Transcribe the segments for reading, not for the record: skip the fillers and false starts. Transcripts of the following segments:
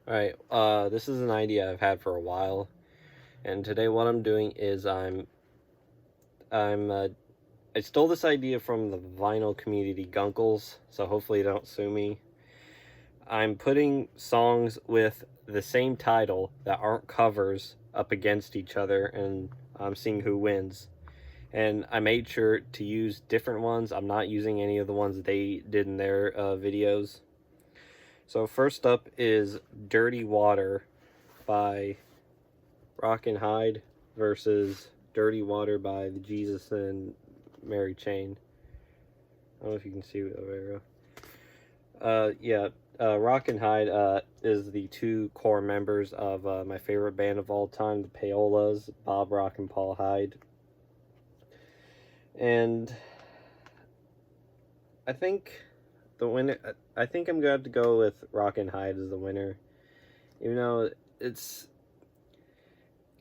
Alright, this is an idea I've had for a while, and today what I'm doing is I stole this idea from the vinyl community Gunkles, so hopefully they don't sue me. I'm putting songs with the same title that aren't covers up against each other, and I'm seeing who wins. And I made sure to use different ones. I'm not using any of the ones they did in their videos. So first up is Dirty Water by Rock and Hide versus Dirty Water by the Jesus and Mary Chain. I don't know if you can see it over here. Rock and Hide is the two core members of my favorite band of all time, the Payolas, Bob Rock and Paul Hyde. And I think the winner, I think I'm going to go with Rock and Hide as the winner. Even though it's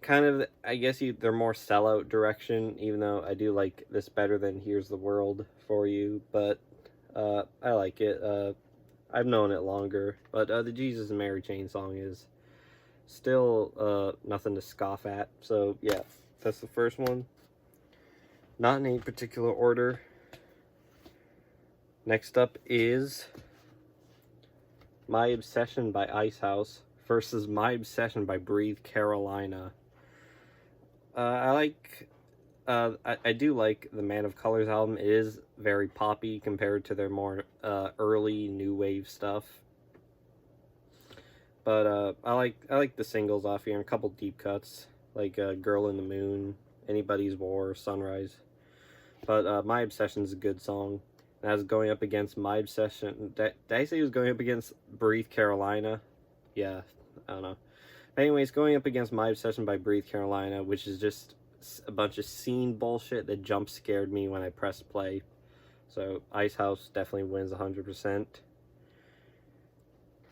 kind of, I guess they're more sellout direction, even though I do like this better than Here's the World for You, but I like it. I've known it longer, but the Jesus and Mary Chain song is still nothing to scoff at. So yeah, that's the first one. Not in any particular order. Next up is My Obsession by Icehouse versus My Obsession by Breathe Carolina. I do like the Man of Colors album. It is very poppy compared to their more early new wave stuff. But I like the singles off here and a couple deep cuts like "Girl in the Moon," "Anybody's War," "Sunrise." But My Obsession is a good song. And I was going up against My Obsession. Did I say he was going up against Breathe Carolina? Yeah, I don't know. But anyways, going up against My Obsession by Breathe Carolina, which is just a bunch of scene bullshit that jump scared me when I pressed play. So Icehouse definitely wins 100%.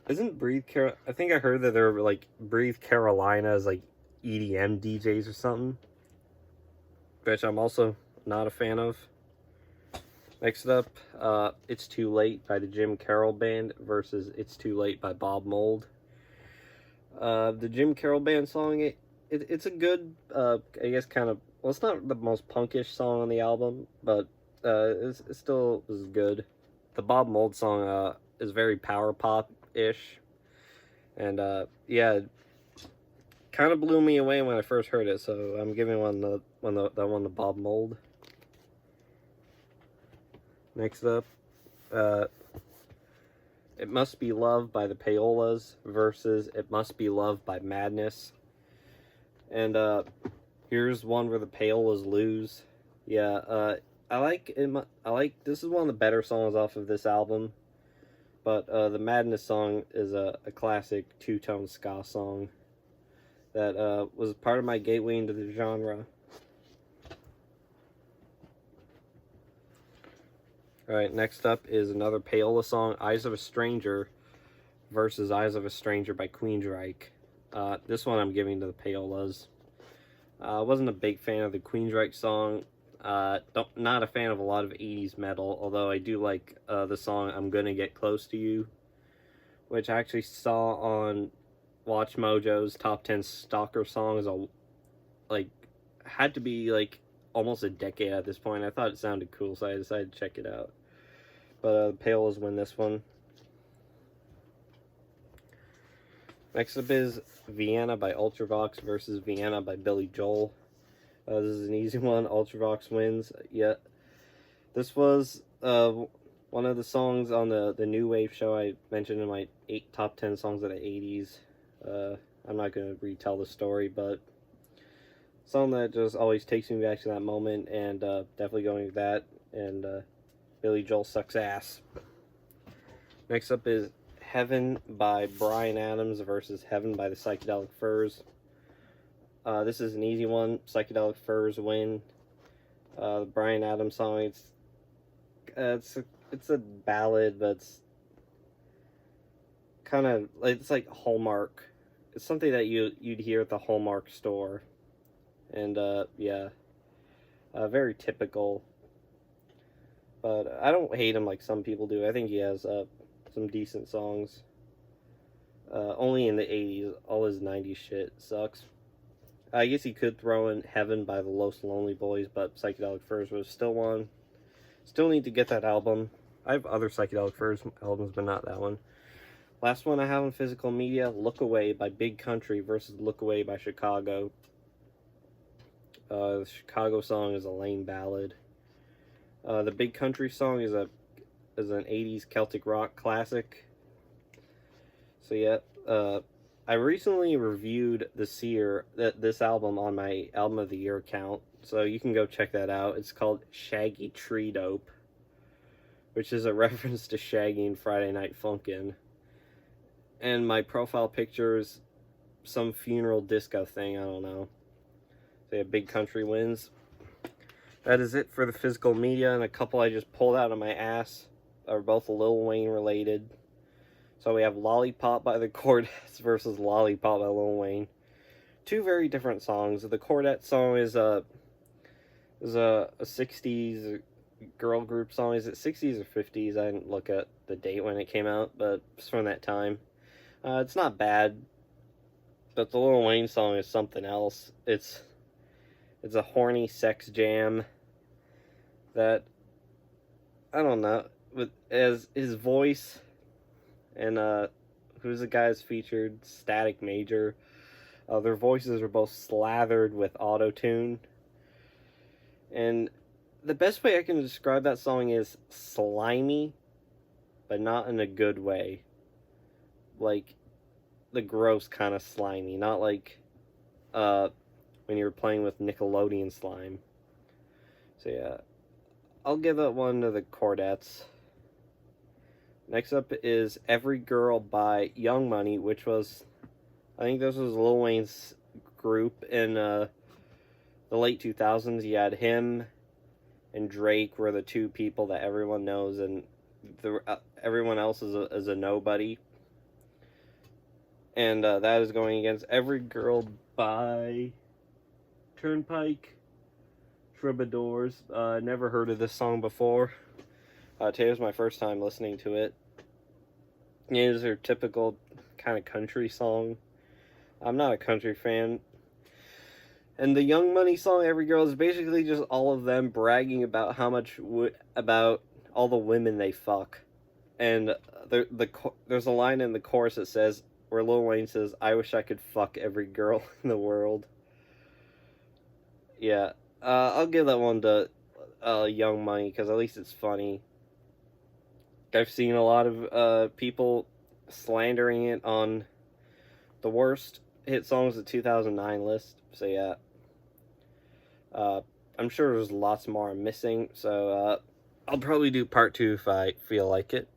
Isn't Breathe Carolina? I think I heard that they're like Breathe Carolina is like EDM DJs or something, which I'm also not a fan of. Next up, It's Too Late by the Jim Carroll Band versus It's Too Late by Bob Mould. The Jim Carroll Band song, it's a good, I guess kind of, well, it's not the most punkish song on the album, but it still was good. The Bob Mould song is very power pop-ish, and yeah, kind of blew me away when I first heard it, so I'm giving that one to Bob Mould. Next up, It Must Be Love by the Payolas versus It Must Be Love by Madness. And here's one where the Payolas lose. Yeah, I like it. I like this is one of the better songs off of this album. But the Madness song is a classic two-tone ska song that was part of my gateway into the genre. Alright, next up is another Payola song, Eyes of a Stranger versus Eyes of a Stranger by Queensryche. This one I'm giving to the Payolas. I wasn't a big fan of the Queensryche song. Not a fan of a lot of 80s metal, although I do like the song I'm Gonna Get Close to You, which I actually saw on Watch Mojo's Top 10 Stalker Songs, had to be like almost a decade at this point. I thought it sounded cool, so I decided to check it out. But the Payolas win this one. Next up is Vienna by Ultravox versus Vienna by Billy Joel. This is an easy one. Ultravox wins. Yeah, this was one of the songs on the New Wave show I mentioned in my top 10 songs of the 80s. I'm not going to retell the story, but song that just always takes me back to that moment, and definitely going with that. And Billy Joel sucks ass. Next up is Heaven by Bryan Adams versus Heaven by the Psychedelic Furs. This is an easy one. Psychedelic Furs win. The Bryan Adams song, it's a ballad, but it's kind of it's like Hallmark. It's something that you'd hear at the Hallmark store, and yeah, very typical. But I don't hate him like some people do. I think he has some decent songs. Only in the 80s. All his 90s shit sucks. I guess you could throw in Heaven by the Los Lonely Boys, but Psychedelic Furs was still one. Still need to get that album. I have other Psychedelic Furs albums, but not that one. Last one I have in physical media, Look Away by Big Country versus Look Away by Chicago. The Chicago song is a lame ballad. The Big Country song is an 80s Celtic rock classic. So yeah, I recently reviewed The Seer, this album, on my Album of the Year account, so you can go check that out. It's called Shaggy Tree Dope, which is a reference to Shaggy and Friday Night Funkin'. And my profile picture is some funeral disco thing, I don't know. So yeah, Big Country wins. That is it for the physical media, and a couple I just pulled out of my ass are both Lil Wayne related. So we have Lollipop by the Chordettes versus Lollipop by Lil Wayne. Two very different songs. The Chordettes song is a 60s girl group song. Is it 60s or 50s? I didn't look at the date when it came out, but it's from that time. It's not bad, but the Lil Wayne song is something else. It's a horny sex jam that, I don't know, as his voice and who's the guys featured, Static Major, their voices are both slathered with auto-tune, and the best way I can describe that song is slimy, but not in a good way. Like the gross kind of slimy, not like when you were playing with Nickelodeon slime. So yeah, I'll give that one to the Chordettes. Next up is Every Girl by Young Money, which was, I think this was Lil Wayne's group in the late 2000s. You had him and Drake were the two people that everyone knows, and everyone else is a nobody. And that is going against Every Girl by Turnpike Troubadours. Never heard of this song before. Today was my first time listening to it. It is their typical kind of country song. I'm not a country fan. And the Young Money song, Every Girl, is basically just all of them bragging about how much, about all the women they fuck. And there's a line in the chorus that says, where Lil Wayne says, I wish I could fuck every girl in the world. Yeah, I'll give that one to Young Money, because at least it's funny. I've seen a lot of people slandering it on the worst hit songs of 2009 list. So yeah, I'm sure there's lots more I'm missing. So I'll probably do part 2 if I feel like it.